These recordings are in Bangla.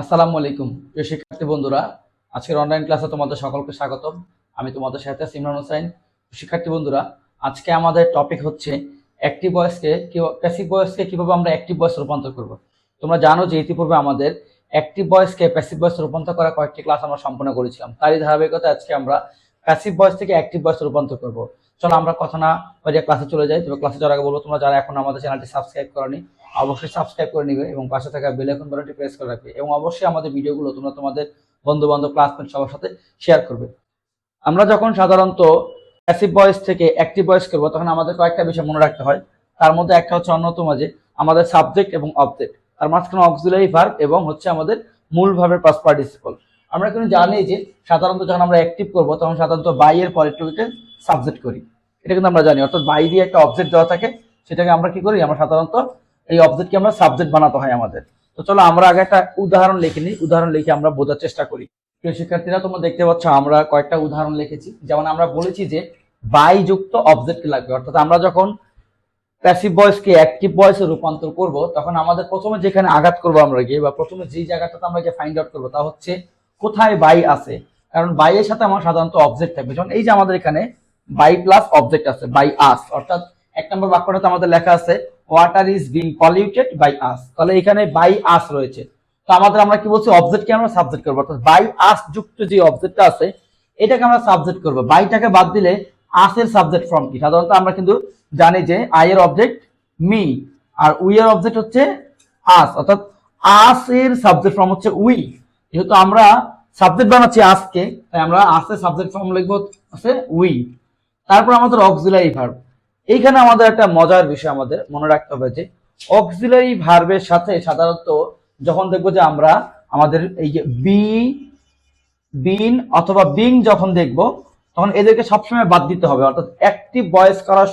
আসসালামু আলাইকুম প্রিয় শিক্ষার্থী বন্ধুরা, আজকের অনলাইন ক্লাসে তোমাদের সকলকে স্বাগতম। আমি তোমাদের সাথে ইমরান হোসেন। শিক্ষার্থী বন্ধুরা, আজকে আমাদের টপিক হচ্ছে অ্যাক্টিভ ভয়েসকে প্যাসিভ ভয়েসকে কিভাবে আমরা অ্যাক্টিভ ভয়েস রূপান্তর করব। তোমরা জানো যে ইতিপূর্বে আমাদের অ্যাক্টিভ ভয়েসকে প্যাসিভ ভয়েস রূপান্তর করা কয়েকটি ক্লাস আমরা সম্পন্ন করেছিলাম। তারই ধারাবাহিকতা আজকে আমরা প্যাসিভ ভয়েস থেকে অ্যাক্টিভ ভয়েস রূপান্তর করব। চলো আমরা কথা না বাড়িয়ে ক্লাসে চলে যাই। তবে ক্লাসে যাওয়ার আগে বলবো, তোমরা যারা এখন আমাদের চ্যানেলটি সাবস্ক্রাইব করনি অবশ্যই সাবস্ক্রাইব করে নিবে এবং পাশে থাকা বেল আইকন বাটনটি প্রেস করে রাখবে এবং অবশ্যই আমাদের ভিডিওগুলো তোমরা তোমাদের বন্ধু বান্ধব ক্লাসমেট সবার সাথে শেয়ার করবে। আমরা যখন সাধারণত প্যাসিভ ভয়েস থেকে অ্যাক্টিভ ভয়েস করব তখন আমাদের কয়েকটা বিষয় মনে রাখতে হয়। তার মধ্যে একটা হচ্ছে অন্যতম যে আমাদের সাবজেক্ট এবং অবজেক্ট, তার মাঝখানে অক্সিলারি ভার্ব এবং হচ্ছে আমাদের মূল ভার্বের পাস্ট পার্টিসিপল। আমরা কিন্তু জানি যে সাধারণত যখন আমরা অ্যাক্টিভ করব তখন সাধারণত বাই এর পরে টুকে সাবজেক্ট করি, এটা কিন্তু আমরা জানি। অর্থাৎ বাই দিয়ে একটা অবজেক্ট দেওয়া থাকে, সেটাকে আমরা কি করি, আমরা সাধারণত এই অবজেক্টকে আমরা সাবজেক্ট বানাতে হয় আমাদের। তো চলো আমরা আগে একটা উদাহরণ লিখে নিই, উদাহরণ লিখে আমরা বোঝার চেষ্টা করি। প্রিয় শিক্ষার্থীরা, তোমরা দেখতে পাচ্ছ আমরা কয়েকটা উদাহরণ লিখেছি। যেমন আমরা বলেছি যে বাই যুক্ত অবজেক্ট লাগবে, অর্থাৎ আমরা যখন প্যাসিভ ভয়েসকে অ্যাক্টিভ ভয়েসে রূপান্তর করব তখন আমাদের প্রথমে যেখানে আঘাত করবো আমরা গিয়ে, বা প্রথমে যেই জায়গাটাতে আমরা গিয়ে ফাইন্ড আউট করবো তা হচ্ছে কোথায় বাই আছে। কারণ বাই এর সাথে আমার সাধারণত অবজেক্ট থাকবে। যেমন এই যে আমাদের এখানে বাই প্লাস অবজেক্ট আছে, বাই আস, অর্থাৎ এক নম্বর বাক্যটাতে আমাদের লেখা আছে water is being polluted by us, তাহলে এখানে বাই আস রয়েছে। তো আমাদের আমরা কি বলছি, অবজেক্টকে আমরা সাবজেক্ট করবো, অর্থাৎ বাই আস যুক্ত যে অবজেক্টটা আছে এটাকে আমরা সাবজেক্ট করবো। বাইটাকে বাদ দিলে আস এর সাবজেক্ট ফর্ম কি? সাধারণত আমরা কিন্তু জানি যে আই এর অবজেক্ট মি আর উই এর অবজেক্ট হচ্ছে আস, অর্থাৎ আস এর সাবজেক্ট ফর্ম হচ্ছে উই। যেহেতু আমরা সাবজেক্ট বানাচ্ছি আজকে, তাই আমরা আস এর সাবজেক্ট ফর্ম লিখবো আছে উই। তারপর আমাদের অক্সিলারি ভার্ব। এইখানে আমাদের একটা মজার বিষয় আমাদের মনে রাখতে হবে যে অক্সিলারি ভার্বের সাথে সাধারণত যখন দেখবো যে আমরা আমাদের এই যে বিন অথবা বিং যখন দেখবো তখন এদেরকে সবসময় বাদ দিতে হবে। অর্থাৎ অ্যাক্টিভ ভয়েস করার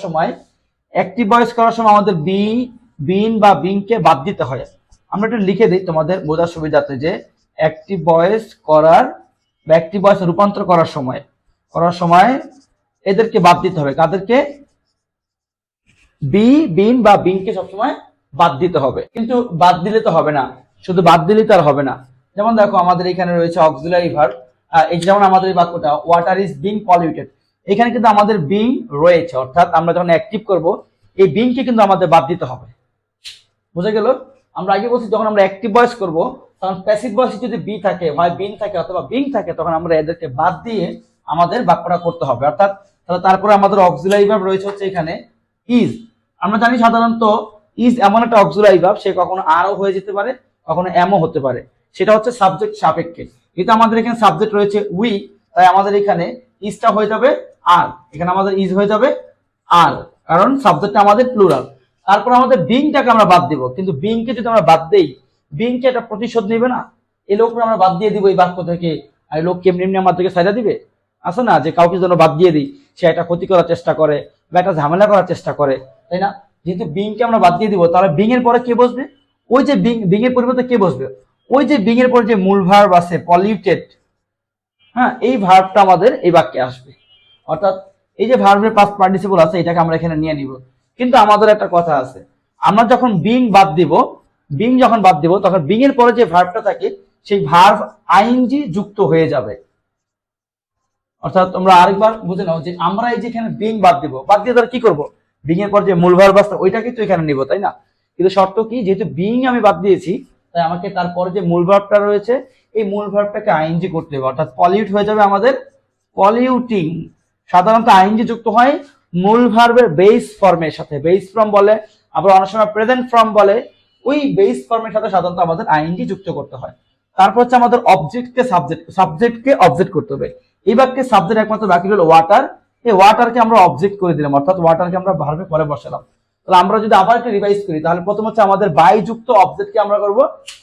সময় আমাদের বিন বা বিংকে বাদ দিতে হয়। আমরা একটু লিখে দিই তোমাদের বোঝার সুবিধাতে যে অ্যাক্টিভ ভয়েস করার বা অ্যাক্টিভ ভয়েস রূপান্তর করার সময় এদেরকে বাদ দিতে হবে। কাদেরকে? বিন বা বিংকে সবসময় বাদ দিতে হবে। কিন্তু বাদ দিলে তো হবে না, শুধু বাদ দিলে তো আর হবে না। যেমন দেখো আমাদের এখানে রয়েছে অক্সিলারি ভার্ব। এই যেমন আমাদের এই বাক্যটা ওয়াটার ইজ বিং পলিউটেড, এখানে কিন্তু আমাদের বিং রয়েছে, অর্থাৎ আমরা যখন অ্যাক্টিভ করব এই বিংকে কিন্তু আমাদের বাদ দিতে হবে। বুঝে গেল? আমরা আগে বলছি যখন আমরা অ্যাক্টিভ ভয়েস করব তখন প্যাসিভ ভয়েসে যদি বি থাকে, হয় বিন থাকে অথবা বিং থাকে, তখন আমরা এদেরকে বাদ দিয়ে আমাদের বাক্যটা করতে হবে। অর্থাৎ তারপরে আমাদের অক্সিলারি ভার্ব রয়েছে হচ্ছে এখানে ইজ। আমরা জানি সাধারণত ইজ এমন একটা অক্সিলারি ভার্ব, সে কখনো আরও হয়ে যেতে পারে, কখনো এমও হতে পারে। সেটা হচ্ছে সাবজেক্ট সাপেক্ষে। কিন্তু আমাদের এখানে সাবজেক্ট রয়েছে উই, তাই আমাদের এখানে ইজটা হয়ে যাবে আর, এখানে আমাদের ইজ হয়ে যাবে আর, কারণ সাবজেক্টটা আমাদের প্লুরাল। তারপর আমাদের বিংটাকে আমরা বাদ দিব, কিন্তু বিংকে যদি আমরা বাদ দেই, বিংকে একটা প্রতিশোধ নেবে না। এই লোককে আমরা বাদ দিয়ে দিব এই বাক্য থেকে, আর লোক কেমনি এমনি আমার থেকে সাইডা দিবে? আছে না যে কাউকে যেন বাদ দিয়ে দিই, সে একটা ক্ষতি করার চেষ্টা করে বা একটা ঝামেলা করার চেষ্টা করে, তাই না? যেহেতু বিংকে আমরা বাদ দিয়ে দিব, তাহলে বিং এর পরে কে বসবে? ওই যে বিং এর পরিবর্তে কে বসবে? ওই যে বিং এর পরে যে মূল ভার্ব আছে পলিউটেড, হ্যাঁ, এই ভার্বটা আমাদের এই বাক্যে আসবে। অর্থাৎ এই যে ভার্বের পাস্ট পার্টিসিপল আছে এটাকে আমরা এখানে নিয়ে নিব। কিন্তু আমাদের একটা কথা আছে, আমরা যখন বিং যখন বাদ দিব তখন বিং এর পরে যে ভার্বটা থাকে সেই ভার্ব আইএনজি যুক্ত হয়ে যাবে। অর্থাৎ তোমরা আরেকবার বুঝে নাও যে আমরা এই যে এখানে বিং বাদ দিয়ে তাহলে কি করব? বিং এর পর যে মূল ভার্ব আছে ওইটাকে তো এখানে নিব, তাই না? কিন্তু শর্ত কি, যেহেতু বিং আমি বাদ দিয়েছি তাই আমাকে তারপরে যে মূল ভার্বটা রয়েছে এই মূল ভার্বটাকে আইএনজি করতে হবে। অর্থাৎ পলিউট হয়ে যাবে আমাদের পলিউটিং। সাধারণত আইএনজি যুক্ত হয় মূল ভার্বের বেস ফর্মের সাথে, বেস ফর্ম বলে, আবার অনেক সময় প্রেজেন্ট ফর্ম বলে। ওই বেস ফর্মের সাথে সাধারণত আমাদের আইএনজি যুক্ত করতে হয়। তারপর হচ্ছে আমাদের অবজেক্টকে সাবজেক্টকে অবজেক্ট করতে হবে। এই বাক্যে সাবজেক্ট একমাত্র বাকি হলো ওয়াটার। এই ওয়াটারকে আমরা অবজেক্ট করে দিলাম, অর্থাৎ ওয়াটারকে আমরা ভার্বের পরে বসালাম। তাহলে আমরা যদি আবার একটু রিভাইজ করি তাহলে প্রথম হচ্ছে আমাদের বাই যুক্ত অবজেক্টকে আমরা করব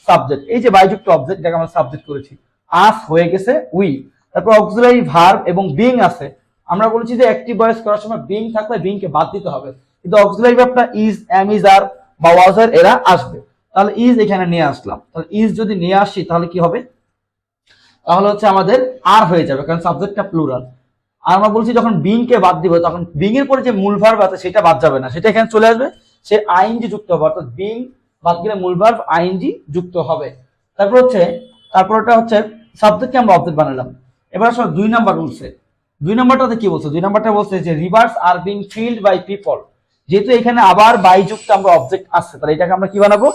সাবজেক্ট। এই যে বাই যুক্ত অবজেক্ট এটাকে আমরা সাবজেক্ট করেছি, আস হয়ে গেছে উই। তারপর অক্সিলারি ভার্ব এবং বিং আছে। আমরা বলেছি যে অ্যাক্টিভ ভয়েস করার সময় বিং থাকলে বিংকে বাদ দিতে হবে, কিন্তু অক্সিলারি ভার্বটা ইজ, এম, ইজ, আর বা ওয়াজ আর এরা আসবে। তাহলে ইজ এখানে নিয়ে আসলাম, তাহলে ইজ যদি নিয়ে আসি তাহলে কি হবে? তাহলে হচ্ছে আমাদের আর হয়ে যাবে, কারণ সাবজেক্টটা প্লুরাল। আর আমরা বলছি যখন বিং কে বাদ দিব তখন বিং এর পরে যে মূল ভার্ব আছে সেটা বাদ যাবে না, সেটা এখানে চলে আসবে, সে আইএনজি যুক্ত হবে। অর্থাৎ বিং বাদ গেলে মূল ভার্ব আইএনজি যুক্ত হবে। তারপর হচ্ছে তারপর এটা হচ্ছে সাবজেক্টকে আমরা অবজেক্ট বানালাম। এবার আসলে 2 নাম্বার রুলসে 2 নাম্বারটাতে কি বলছে? 2 নাম্বারটা বলছে যে rivers are being filled by people. যেহেতু এখানে আবার বাই যুক্ত আমরা অবজেক্ট আসছে, তাহলে এটাকে আমরা কি বানাবো?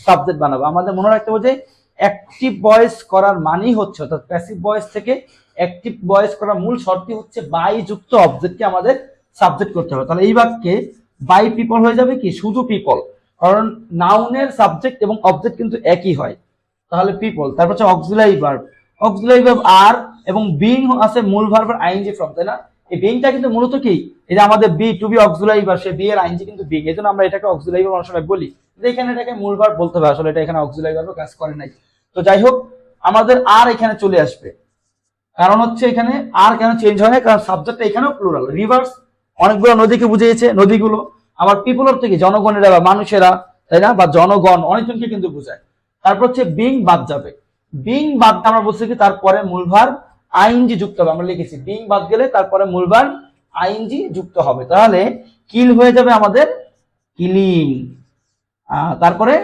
সাবজেক্ট বানাবো। আমাদের মনে রাখতে হবে যে অ্যাক্টিভ ভয়েস করার মানেই হচ্ছে, অর্থাৎ প্যাসিভ ভয়েস থেকে অ্যাক্টিভ ভয়েস করার মূল শর্তই হচ্ছে বাই যুক্ত অবজেক্টকে আমাদের সাবজেক্ট করতে হবে। তাহলে এই বাক্যে বাই পিপল হয়ে যাবে কি? শুধু পিপল, কারণ নাউনের সাবজেক্ট এবং অবজেক্ট কিন্তু একই হয়। তাহলে পিপল। তারপর হচ্ছে অক্সিলারি ভার্ব। অক্সিলারি ভার্ব আর এবং বিং আছে মূল ভার্বের আইএনজি ফর্ম, তাই না? এই বিংটা কিন্তু মূলত কি, এই যে আমাদের B to B auxiliary verb, সে বি এর আইএনজি কিন্তু বিং, এজন্য আমরা এটাকে অক্সিলারি ভার্ব অনেক সময় বলি। এখানে এটাকে মূল ভার্ব বলতে হবে, আসলে এটা এখানে অক্সিলারি ভার্ব কাজ করে নাই। তো যাই হোক, আমাদের আর এখানে চলে আসবে, কারণ হচ্ছে এখানে আর কেন চেঞ্জ হয় না? কারণ সাবজেক্টটা এখানেও প্লুরাল। রিভার্স অনেকগুলো নদীকে বুঝিয়েছে, নদীগুলো। আবার পিপল অর্থ কি? জনগণেরা বা মানুষেরা, তাই না? বা জনগণ অনেকজনকে কিন্তু বোঝায়। তারপর হচ্ছে বিং বাদ যাবে। বিং বাদ আমরা বলছি কি তারপরে মূল ভার্ব আইএনজি যুক্ত হবে। আমরা লিখেছি বিং বাদ গেলে তারপরে মূল ভার্ব আইএনজি যুক্ত হবে। তাহলে কিল হয়ে যাবে আমাদের কিলিং। তারপরে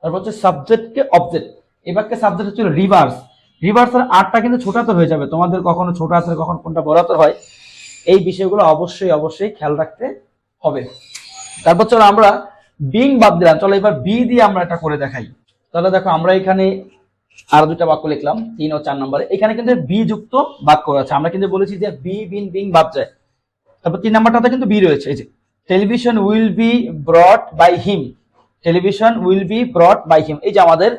তারপর হচ্ছে সাবজেক্টকে অবজেক্ট। এই বাক্যে সাবজেক্ট হচ্ছে রিভার্স। রিভার্সের আরটা কিন্তু ছোট হাতের হয়ে যাবে। তোমাদের কখনো ছোট হাতের কখন কোনটা বড় হাতের হয়, এই বিষয়গুলো অবশ্যই অবশ্যই খেয়াল রাখতে হবে। তারপর চলো আমরা বিং বাদ দিলাম, চলো এবার বি দিয়ে আমরা এটা করে দেখাই। তাহলে দেখো আমরা এখানে আর দুটা বাক্য লিখলাম 3 ও 4 নম্বরে। এখানে কিন্তু বি যুক্ত বাক্য আছে। আমরা কিন্তু বলেছি যে বি বিন বিং বাদ যায়। তারপর 3 নাম্বারটাতে কিন্তু বি রয়েছে। এই যে television will be brought by him. Television will be brought by him, এই যে আমাদের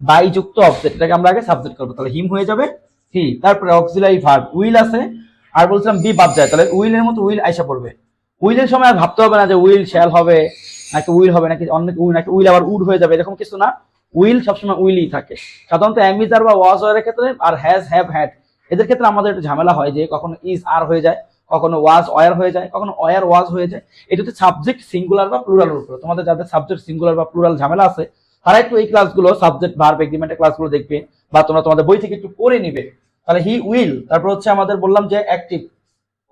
বাই যুক্ত অবজেক্ট, এটাকে আমরা আগে সাবজেক্ট করবো। তাহলে হিম হয়ে যাবে হি। তারপরে অক্সিলারি ভার্ব উইল আছে, আর বলছিলাম বি বাদ যায়, তাহলে উইলের মতো উইল আইসা পড়বে। উইলের সময় আর ভাবতে হবে না যে উইল শ্যাল হবে নাকি উইল হবে নাকি অন্য উইল, নাকি উইল আবার উড হয়ে যাবে, এরকম কিছু না। উইল সবসময় উইলই থাকে। সাধারণত অ্যামিজার বা ওয়াজ এর ক্ষেত্রে আর হ্যাজ হ্যাভ হ্যাড এদের ক্ষেত্রে আমাদের একটু ঝামেলা হয় যে কখনো ইজ আর হয়ে যায়, কখনো ওয়াজ ওয়ার হয়ে যায়, কখনো ওয়ার ওয়াজ হয়ে যায়। এটা হচ্ছে সাবজেক্ট সিঙ্গুলার বা প্লুরালের উপর। তোমাদের যাদের সাবজেক্ট সিঙ্গুলার বা প্লুরাল ঝামেলা আছে, তারা একটু এই ক্লাসগুলো সাবজেক্ট ভার্ব এগ্রিমেন্টের ক্লাসগুলো দেখবে, বা তোমরা তোমাদের বই থেকে একটু পড়ে নিবে। তাহলে হি উইল, তারপর হচ্ছে আমাদের বললাম যে অ্যাক্টিভ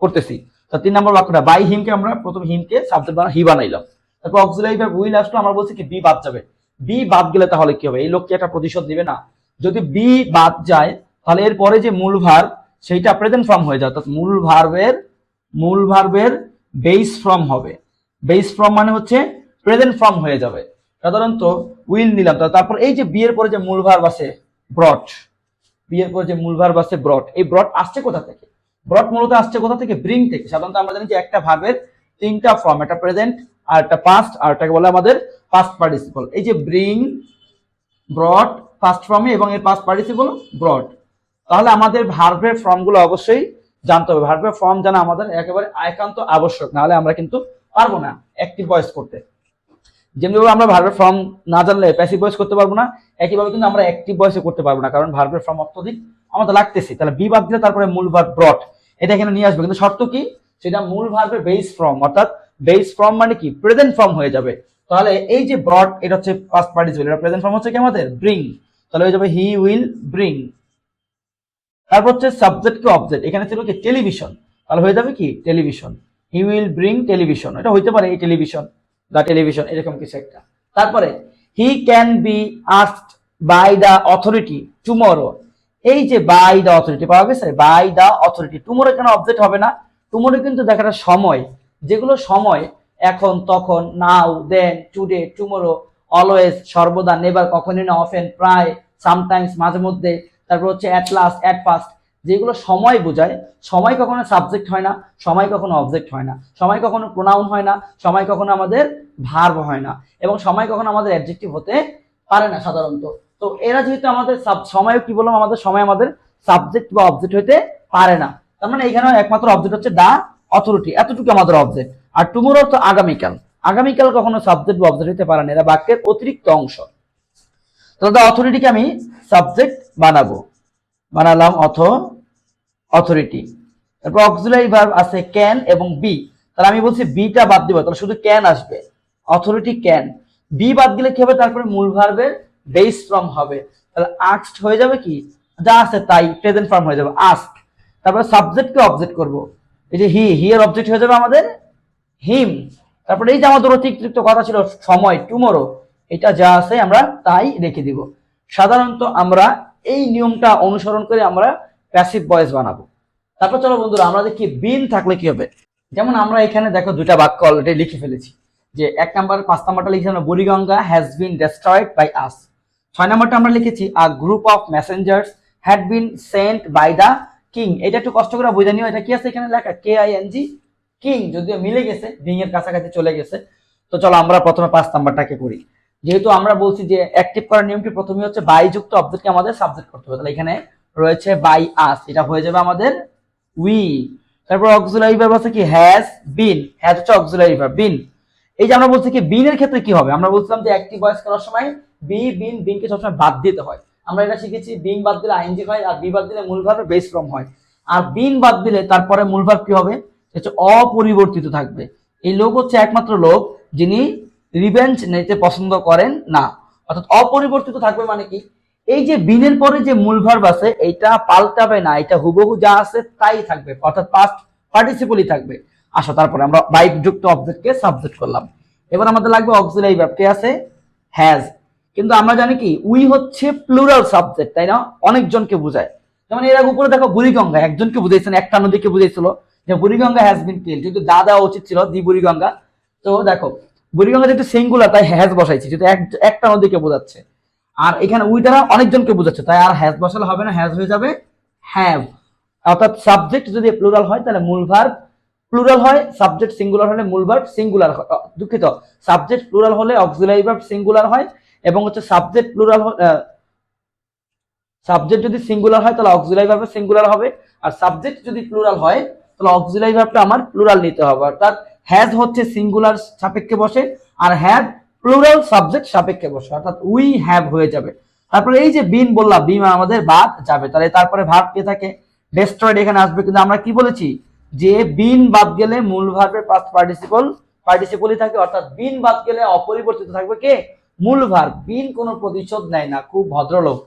করতেছি। তো 3 নম্বর বাক্যটা বাই হিমকে আমরা প্রথম হিমকে সাবজেক্ট বানা হি বানাইলাম। তারপর অক্সিলারি ভার্ব উইল আসলো, আমরা বলছি কি বি বাদ যাবে। বি বাদ গেলে তাহলে কি হবে? এই লোককে একটা প্রতিশোধ দিবে না? যদি বি বাদ যায় তাহলে এরপরে যে মূল ভার্ব সেইটা প্রেজেন্ট ফর্ম হয়ে যায়, অর্থাৎ মূল ভার্বের বেস ফর্ম হবে। বেস ফর্ম মানে হচ্ছে প্রেজেন্ট ফর্ম হয়ে যাবে। সাধারণত উইল নিলাম, তারপর এই যে বি এর পরে যে মূল ভার্ব আছে ব্রট, বি এর পরে যে মূল ভার্ব আছে ব্রট, এই ব্রট আসছে কোথা থেকে? ব্রট মূলত আসছে কোথা থেকে? ব্রিং থেকে। সাধারণত আমরা জানি যে একটা ভার্বের 3টা ফর্ম, একটা প্রেজেন্ট, আর একটা পাস্ট, আর এটাকে বলে আমাদের পাস্ট পার্টিসিপল। এই যে ব্রিং, ব্রট ফার্স্ট ফর্মে এবং এর পাস্ট পার্টিসিপল ব্রট। তাহলে আমাদের ভার্বের ফর্মগুলো অবশ্যই জানতে হবে। ভার্বের ফর্ম জানা আমাদের একেবারে একান্ত আবশ্যক, নাহলে আমরা কিন্তু পারবো না অ্যাক্টিভ ভয়েস করতে। যেমনিভাবে আমরা ভার্বের ফর্ম না জানলে প্যাসিভ ভয়েস করতে পারবো না, একইভাবে কিন্তু আমরা অ্যাক্টিভ ভয়েসে করতে পারবো না, কারণ ভার্বের ফর্ম অত্যধিক আমাদের লাগতেছে। তাহলে বি বাদ দিলে তারপরে মূল ভার্ব ব্রট এটা এখানে নিয়ে আসবে, কিন্তু শর্ত কি? সেটা মূল ভার্বের বেস ফর্ম, অর্থাৎ বেস ফর্ম মানে কি? প্রেজেন্ট ফর্ম হয়ে যাবে। তাহলে এই যে ব্রট এটা হচ্ছে পাস্ট পার্টিসিপল, এটা প্রেজেন্ট ফর্ম হচ্ছে কি আমাদের? ব্রিং। তাহলে হয়ে যাবে হি উইল ব্রিং। তারপর হচ্ছে সাবজেক্ট কি অবজেক্ট, এখানে ছিল কি? টেলিভিশন, তাহলে হয়ে যাবে কি? Television. He will bring television, এটা হইতে পারে এই টেলিভিশন, দ্য টেলিভিশন, এরকম কিছু একটা। তারপরে he can be asked by the authority tomorrow. এই যে বাই দ্য অথরিটি পাওয়া গেছে, বাই দ্য অথরিটি। টুমরো কেন অবজেক্ট হবে না? টুমরো কিন্তু দেখাটা সময়, যেগুলো সময় এখন, তখন, নাও, দেন, টুডে, টুমরো, অলওয়েজ সর্বদা, নেভার কখনই না, অফেন প্রায়, সামটাইমস মাঝে মধ্যে, তারপর হচ্ছে অ্যাট লাস্ট, অ্যাট ফার্স্ট, যেগুলো সময় বোঝায়। সময় কখনো সাবজেক্ট হয় না, সময় কখনো অবজেক্ট হয় না, সময় কখনো প্রোনাউন হয় না, সময় কখনো আমাদের ভার্ব হয় না, এবং সময় কখনো আমাদের অ্যাডজেক্টিভ হতে পারে না সাধারণত। তো এরা যেহেতু আমাদের সময়, কি বললাম, আমাদের সময় আমাদের সাবজেক্ট বা অবজেক্ট হইতে পারে না। তার মানে এখানে একমাত্র অবজেক্ট হচ্ছে দা অথরিটি, এতটুকু আমাদের অবজেক্ট। আর টুমোরো তো আগামীকাল, আগামীকাল কখনো সাবজেক্ট বা অবজেক্ট হতে পারে না, এরা বাক্যের অতিরিক্ত অংশ। তো দা অথরিটিকে আমি সাবজেক্ট বানালাম অথরিটি। তারপর অক্সিলারি ভার্ব আছে ক্যান এবং বি, তাহলে আমি বলছি বিটা বাদ দিব, তাহলে শুধু ক্যান আসবে, অথরিটি ক্যান। বি বাদ দিলে কি হবে? তারপরে মূল ভার্বের বেস ফর্ম হবে, তাহলে আস্কড হয়ে যাবে কি? যা আছে তাই, প্রেজেন্ট ফর্ম হয়ে যাবে আস্ক। তারপরে সাবজেক্টকে অবজেক্ট করব, এই যে হি এর অবজেক্ট হয়ে যাবে আমাদের হিম। তারপরে এই যে আমাদের অতিরিক্ত কথা ছিল সময় টুমরো, এটা যা আছে আমরা তাই রেখে দিব। সাধারণত আমরা এই নিয়মটা অনুসরণ করে আমরা প্যাসিভ ভয়েস বানাবো। তারপর চলো বন্ধুরা আমরা দেখি বিন থাকলে কি হবে। যেমন আমরা এখানে দেখো দুইটা বাক্য অলরেডি লিখে ফেলেছি, যে 5 নাম্বারটা লিখেছি আমরা, Buriganga has been destroyed by us. 6 নাম্বারটা আমরা লিখেছি a group of messengers had been sent by the king. এটা একটু কষ্ট করে বুঝে নিও, এটা কি আছে এখানে লেখা, KING, কিং, যদিও মিলে গেছে, বিং এর কাছাকাছি চলে গেছে। তো চলো আমরা প্রথমে 5 নাম্বারটাকে করি। যেহেতু আমরা বলছি যে অ্যাক্টিভ করার নিয়মটি প্রথমে হচ্ছে বাই যুক্ত অবজেক্টকে আমাদের সাবজেক্ট করতে হবে, তাহলে এখানে রয়েছে বাই আস, এটা হয়ে যাবে আমাদের উই। তারপর অক্সিলারি ভার্ব আছে কি, হ্যাজ বিন, হ্যাজ হচ্ছে অক্সিলারি ভার্ব, বিন। এই যে আমরা বলছি কি বিনের ক্ষেত্রে কি হবে, আমরা বলছিলাম যে অ্যাক্টিভ ভয়েস করার সময় বিনকে সবসময় বাদ দিতে হয়। আমরা এটা শিখেছি, বিন বাদ দিলে আইএনজি হয়, আর বি বাদ দিলে মূল ভার্বের বেস ফর্ম হয়। আর বিন বাদ দিলে তারপরে মূল ভার্ব কি হবে, হচ্ছে অপরিবর্তিত থাকবে। এই লোক হচ্ছে একমাত্র লোক যিনি রিভেঞ্জ নিতে পছন্দ করেন না, অর্থাৎ অপরিবর্তিত থাকবে। মানে কি, এই যে বিনের পরে যে মূল ভার্ব আছে এটা পাল্টাবে না, এটা হুবহু যা আছে তাই থাকবে, অর্থাৎ পাস্ট পার্টিসিপলই থাকবে। আসো তারপরে আমরা বাইক যুক্ত অবজেক্টকে সাবজেক্ট করলাম। এবার আমাদের লাগবে অক্সিলারি ভার্ব, কে আছে, হ্যাজ। কিন্তু আমরা জানি কি উই হচ্ছে প্লুরাল সাবজেক্ট, তাই না, অনেকজনকে বোঝায়। যেমন এর আগে উপরে দেখো বুড়িগঙ্গা একজনকে বুঝাইছেন, একটা নদীকে বুঝাইছিল যে বুড়িগঙ্গা হ্যাজ বিন কিল্ড, কিন্তু দা দেওয়া উচিত ছিল দি বুড়িগঙ্গা। তো দেখো বুড়িগঙ্গা যেহেতু সিঙ্গুলার তাই হ্যাজ বসাইছি, যেহেতু একটা নদীকে বোঝাচ্ছে। আর এখানে উই দ্বারা অনেকজনকে বোঝাচ্ছে, তাই আর হ্যাজ বসালে হবে না, হ্যাজ হয়ে যাবে হ্যাভ। অর্থাৎ সাবজেক্ট যদি প্লুরাল হয় তাহলে মূল ভার্ব প্লুরাল হয়, সাবজেক্ট সিঙ্গুলার হলে মূল ভার্ব সিঙ্গুলার হয়, দুঃখিত, সাবজেক্ট প্লুরাল হলে অক্সিলারি ভার্ব সিঙ্গুলার হয়, এবং হচ্ছে সাবজেক্ট প্লুরাল সাবজেক্ট যদি সিঙ্গুলার হয় তাহলে অক্সিলারি ভার্ব সিঙ্গুলার হবে, আর সাবজেক্ট যদি প্লুরাল হয় তাহলে অক্সিলারি ভার্বটা আমার প্লুরাল নিতে হবে। অর্থাৎ হ্যাজ হচ্ছে সিঙ্গুলার সাপেক্ষে বসে, আর হ্যাভ প্লুরাল সাবজেক্ট সাপেক্ষে বসে, অর্থাৎ উই হ্যাভ হয়ে যাবে। তারপরে এই যে বিন বললাম, বিন আমাদের বাদ যাবে, তাহলে তারপরে ভার্ব কে থাকে, ডেস্ট্রয়েড এখানে আসবে। কিন্তু আমরা কি বলেছি যে বিন বাদ গেলে মূল ভার্বের পাস্ট পার্টিসিপলই থাকে, অর্থাৎ বিন বাদ গেলে অপরিবর্তিত থাকবে কে, মূল ভার্ব। বিন কোনো প্রতিশোধ নেয় না, খুব ভদ্রলোক।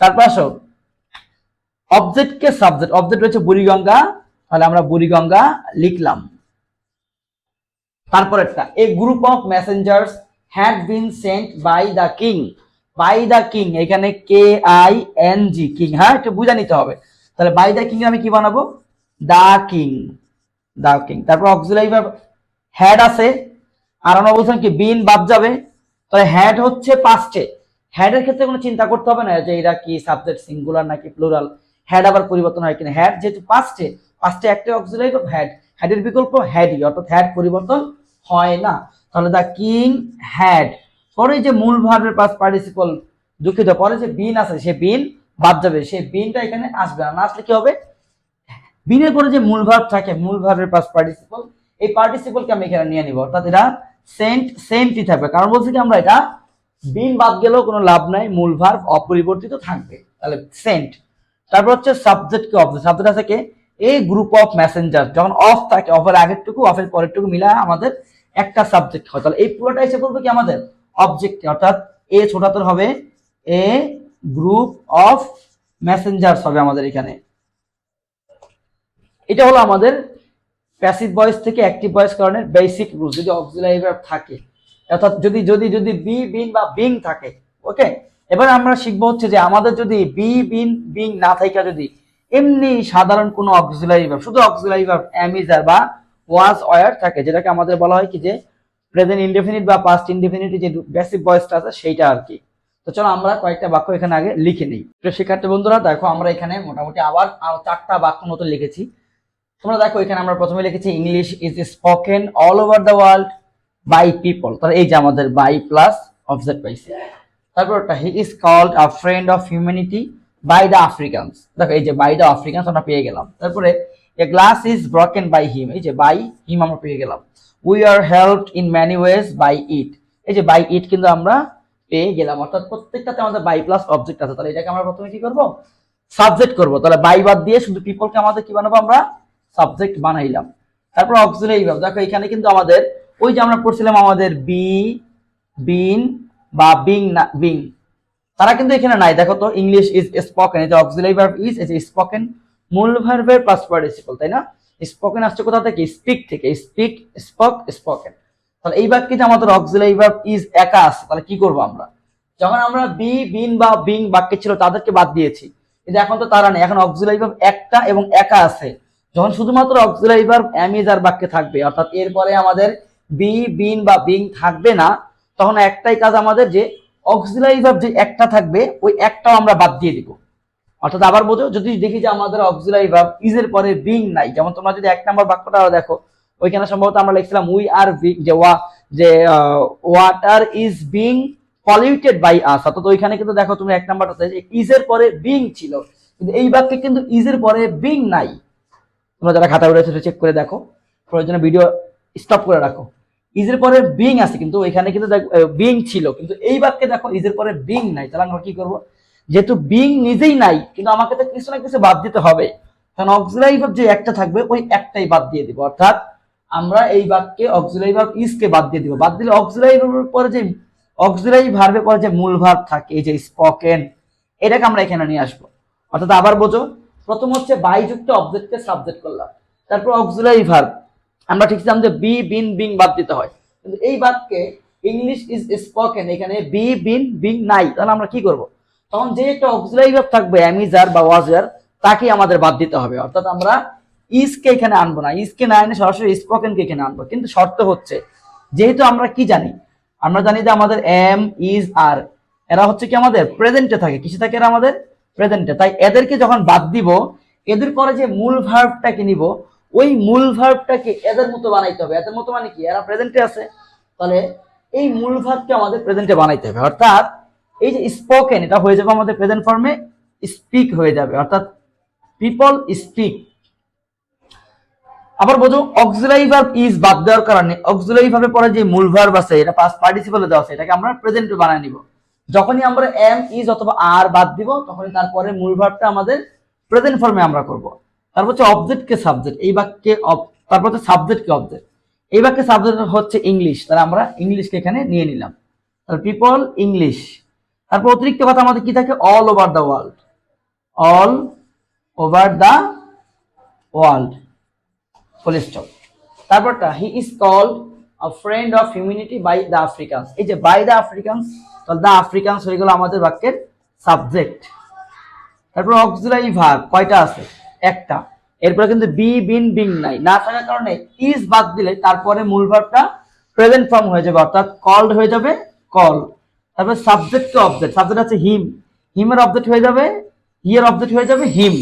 তারপর আসো অবজেক্টকে সাবজেক্ট, অবজেক্ট রয়েছে বুড়িগঙ্গা, তাহলে আমরা বুড়িগঙ্গা লিখলাম। তারপরেরটা, এ group of messengers had been sent by the king. By the king, এখানে KING, কিং, হ্যাঁ এটা বুঝে নিতে হবে। তাহলে বাই দ্য কিং আমি কি বানাবো, দা কিং, দা কিং। তারপর অক্সিলারি ভার্ব হ্যাড আছে, আর আমরা বলছিলাম কি বিন বাদ যাবে, তাহলে হ্যাড হচ্ছে পাস্টে। হ্যাড এর ক্ষেত্রে কোনো চিন্তা করতে হবে না যে এটা কি সাবজেক্ট সিঙ্গুলার নাকি প্লুরাল, হ্যাড আবার পরিবর্তন হয় কিনা। হ্যাড যেহেতু পাস্টে একটা অক্সিলারি ভার্ব হ্যাড, হ্যাডের বিকল্প হ্যাডই, অর্থাৎ হ্যাড পরিবর্তন হয় না। তাহলে দা কিং হ্যাড, পরে যে মূল ভার্বের পাস্ট পার্টিসিপল, দুঃখিত, পরে যে বিন আছে সে বিন বাদ যাবে, সে বিনটা এখানে আসবে না, আসলে কি হবে, বিনের পরে যে মূল ভার্ব থাকে, মূল ভার্বের পাস্ট পার্টিসিপল, এই পার্টিসিপলকে আমি এখানে নিয়ে নিব, অর্থাৎ এটা সেন্টই থাকবে। কারণ বলছি কি আমরা এটা বিন বাদ গেলেও কোনো লাভ নাই, মূল ভার্ব অপরিবর্তিত থাকবে, তাহলে সেন্ট। তারপর হচ্ছে সাবজেক্ট কে অবজেক্ট, সাবজেক্ট আছে কে, এই গ্রুপ অফ মেসেঞ্জার, যখন অফ থাকে অফের আগেরটুকু অফের পরেরটুকু মিলা আমাদের একটা সাবজেক্ট হয়, তাহলে এই পুরোটা এসে বলবো কি আমাদের অবজেক্টে, অর্থাৎ এ ছোটাতর হবে, এ গ্রুপ অফ মেসেঞ্জার্স হবে আমাদের এখানে। এটা হলো আমাদের প্যাসিভ ভয়েস থেকে অ্যাক্টিভ ভয়েস কারণের বেসিক রুল। যদি অক্সিলারি ভার্ব থাকে, অর্থাৎ যদি যদি যদি বি বিন বা বিং থাকে, ওকে। এবার আমরা শিখবো হচ্ছে যে আমাদের যদি বি বিন বিং না থাকে, যদি এমনি সাধারণ কোনো অক্সিলারি ভার্ব, শুধু অক্সিলারি ভার্ব এম ইজ আর বা ওয়াজ ওয়্যার থাকে, যেটাকে আমাদের বলা হয় কি যে প্রেজেন্ট ইনডেফিনিট বা পাস্ট ইনডেফিনিট, যে প্যাসিভ ভয়েসটা আছে সেইটা আর কি। তো চলো আমরা কয়েকটা বাক্য এখানে আগে লিখে নিই। প্রিয় শিক্ষার্থী বন্ধুরা দেখো, আমরা এখানে মোটামুটি আবার 4টা বাক্য মতো লিখেছি। তোমরা দেখো এখানে আমরা প্রথমে লিখেছি English is spoken all over the world by people, তাহলে এই যে আমাদের বাই প্লাস অবজেক্ট পাইছি। তারপরটা he is called a friend of humanity by the Africans, দেখো এই যে বাই দ্য আফ্রিকানস আমরা পেয়ে গেলাম। তারপরে a glass is broken by him, এই যে বাই হিম আমরা পেয়ে গেলাম। We are helped in many ways by it, এই যে বাই ইট কিন্তু আমরা পেয়ে গেলাম, অর্থাৎ প্রত্যেকটাতে আমাদের বাই প্লাস অবজেক্ট আছে। তাহলে এটাকে আমরা প্রথমে কি করব, সাবজেক্ট করব। তাহলে বাই বাদ দিয়ে শুধু পিপলকে আমাদের কি বানাবো, আমরা সাবজেক্ট বানাইলাম। তারপর অক্সিলারি ভার্ব, দেখো এখানে কিন্তু আমাদের ওই যে আমরা পড়ছিলাম আমাদের বি বিন বা বিং না বিং, তারা কিন্তু এখানে নাই। দেখো তো ইংলিশ ইজ স্পোকেন, এটা অক্সিলারি ভার্ব ইজ, এই যে স্পোকেন মূল ভার্বের পাস্ট পার্টিসিপল, তাই না। স্পোকেন আসছে কোথা থেকে, স্পিক থেকে, স্পিক স্পোক স্পোকেন। তাহলে এই বাক্যে যে আমাদের অক্সিলারি ভার্ব ইজ একা আছে, তাহলে কি করব আমরা, যখন আমরা বি বিন বা বিং বাক্যে ছিল তাদেরকে বাদ দিয়েছি, কিন্তু এখন তো তারা নেই, এখন অক্সিলারি ভার্ব একটা এবং একা আছে। যখন শুধুমাত্র অক্সিলারি ভার্ব এম ইজ আর বাক্যে থাকবে, অর্থাৎ এরপরে আমাদের বি বিন বা বিং থাকবে না, তখন একটাই কাজ আমাদের, যে অক্সিলারি ভার্ব যে একটা থাকবে ওই একটাও আমরা বাদ দিয়ে দিব। অর্থাৎ আবার বোঝো, যদি দেখি যে আমাদের অক্সিলারি ভার্ব ইজ এর পরে বিং নাই, যেমন তোমরা যদি 1 নম্বর বাক্যটা দেখো, ওইখানে সম্ভবত আমরা লিখছিলাম উই আর বিং, যে water is being polluted by us, অর্থাৎ ওইখানে কিন্তু দেখো তুমি 1 নম্বরটাতে ইজ এর পরে বিং ছিল, কিন্তু এই বাক্যে কিন্তু ইজ এর পরে বিং নাই। তোমরা যারা খাতা উঠে চেক করে দেখো, প্রয়োজনে ভিডিও স্টপ করে রাখো। ইজ এর পরে বিং আছে, কিন্তু ওইখানে কিন্তু বিং ছিল, কিন্তু এই বাক্যে দেখো ইজ এর পরে বিং নাই। তাহলে আমরা কি করব, যেহেতু বিং নিজেই নাই, কিন্তু আমাকে তো কিছু না কিছু বাদ দিতে হবে, কারণ অক্সিলারি ভার্ব যে একটা থাকবে ওই একটাই বাদ দিয়ে দিব। অর্থাৎ আমরা এই বাক্যে অক্সিলারি ভার্ব ইজ কে বাদ দিয়ে দিব। বাদ দিলে অক্সিলারি ভার্বের পরে যে অক্সিলারি ভার্বের পরে যে মূল ভার্ব থাকে, এই যে স্পোকেন, এটাকে আমরা এখানে নিয়ে আসবো। অর্থাৎ আবার বোঝো, প্রথম হচ্ছে বাই যুক্ত অবজেক্টকে সাবজেক্ট করলাম, তারপর অক্সিলারি ভার্ব আমরা ঠিক জানতাম যে বি বিন বিং বাদ দিতে হয়, কিন্তু এই বাক্যে ইংলিশ ইজ স্পোকেন, এখানে বি বিন বিং নাই। তাহলে আমরা কি করব, তখন যে একটা অক্সিলারি ভার্ব থাকবে এম ইজ আর বা ওয়াজ আর, তাকে আমাদের বাদ দিতে হবে। অর্থাৎ আমরা ইজ কে এখানে আনবো না, ইজ কে না এনে সরাসরি স্পোকেন কে এখানে আনবো। কিন্তু শর্ত হচ্ছে, যেহেতু আমরা কি জানি, আমরা জানি যে আমাদের এম ইজ আর এরা হচ্ছে কি আমাদের প্রেজেন্টে থাকে, কিসে থাকে এরা আমাদের প্রেজেন্টে, তাই এদেরকে যখন বাদ দিব, এদের পরে যে মূল ভার্বটাকে নিব, ওই মূল ভার্বটাকে এদের মতো বানাইতে হবে। এদের মতো মানে কি, এরা প্রেজেন্টে আছে, তাহলে এই মূল ভার্বকে আমাদের প্রেজেন্টে বানাইতে হবে। অর্থাৎ এই যে স্পোকেন, এটা হয়ে যাবে আমাদের প্রেজেন্ট ফর্মে স্পিক হয়ে যাবে, অর্থাৎ পিপল স্পিক। আবার বোঝো, অক্সিলারি ভার্ব ইজ বাদ দেওয়ার কারণে অক্সিলারি ভার্বের পরে যে মূল ভার্ব আছে, এটা পাস্ট পার্টিসিপলে দেওয়া আছে, এটাকে আমরা প্রেজেন্টে বানায় নিব। যখনই আমরা এম ইজ অথবা আর বাদ দিব, তখনই তারপরে মূল ভার্বটা আমাদের প্রেজেন্ট ফর্মে আমরা করব। তারপর হচ্ছে অবজেক্ট কে সাবজেক্ট, এই বাক্যে তারপর হচ্ছে সাবজেক্ট কে অবজেক্ট, এই বাক্যে সাবজেক্ট হচ্ছে ইংলিশ, তাহলে আমরা ইংলিশকে এখানে নিয়ে নিলাম, তাহলে পিপল ইংলিশ। তারপর অতিরিক্ত কথা আমাদের কি থাকে, all over the world, all over the world, full stop. তারপরটা he is called a friend of humanity by the Africans, এই যে বাই দ্য আফ্রিকানস, তাহলে দ্য আফ্রিকানস হয়ে গেল আমাদের বাক্যের সাবজেক্ট। তারপর অক্সিলারি ভার্ব কয়টা আছে, একটা, এরপরে কিন্তু বি বিন বিং নাই, না থাকার কারণে ইজ বাদ দিলে তারপরে মূল ভার্বটা প্রেজেন্ট ফর্ম হয়ে যাবে, অর্থাৎ কল্ড হয়ে যাবে কল। তারপর সাবজেক্ট টু অবজেক্ট, সাবজেক্ট আছে হিম, হিমের অবজেক্ট হয়ে যাবে, হিয়ের অবজেক্ট হয়ে যাবে হিম।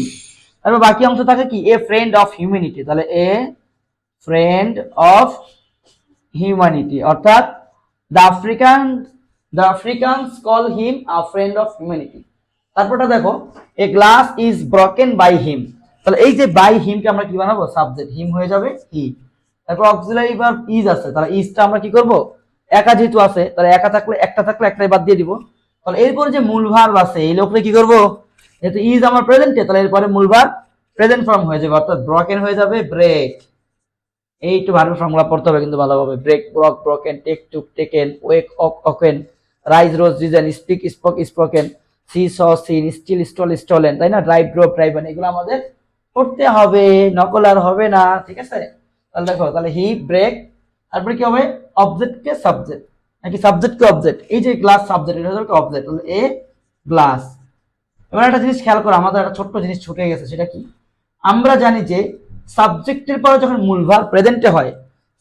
তারপর বাকি অংশ থাকে কি, এ ফ্রেন্ড অফ হিউম্যানিটি, তাহলে এ ফ্রেন্ড অফ হিউম্যানিটি, অর্থাৎ the Africans call him a friend of humanity. তারপরটা দেখো, a glass is broken by him, তাহলে এই যে বাই হিমকে আমরা কি বানাবো, সাবজেক্ট, হিম হয়ে যাবে হি। তারপর অক্সিলারি ভার্ব ইজ আছে, তাহলে ইজটা আমরা কি করব, একা যেহেতু আছে, তাহলে একটা থাকলে একটাই বাদ দিয়ে দিব। তাহলে এরপরে যে মূল ভার্ব আছে, এই লোকটা কি করব, যেহেতু ইজ আমার প্রেজেন্টে, তাহলে এরপরে মূল ভার্ব প্রেজেন্ট ফর্ম হয়ে যাবে, অর্থাৎ ব্রকেন হয়ে যাবে ব্রেক। এই একটু ভার্বের ফর্মুলা পড়তে হবে কিন্তু ভালোভাবে, break broke broken, take took taken, wake woke woken, rise rose risen, speak spoke spoken, see saw seen, steal stole stolen, তাই না, ড্রাইভ ড্রপ ড্রাইভেন, এগুলো আমাদের পড়তে হবে, নকল আর হবে না, ঠিক আছে। তাহলে দেখো, তাহলে হি ব্রেক, তারপরে কি হবে, অবজেক্ট কে সাবজেক্ট, নাকি সাবজেক্ট কে অবজেক্ট, এই যে গ্লাস সাবজেক্ট, এটা হচ্ছে অবজেক্ট, তাহলে এ গ্লাস। এবার একটা জিনিস খেয়াল করো, আমাদের একটা ছোট্ট জিনিস ছুটে গেছে, সেটা কি, আমরা জানি যে সাবজেক্টের পরে যখন মূল ভার্ব প্রেজেন্টে হয়,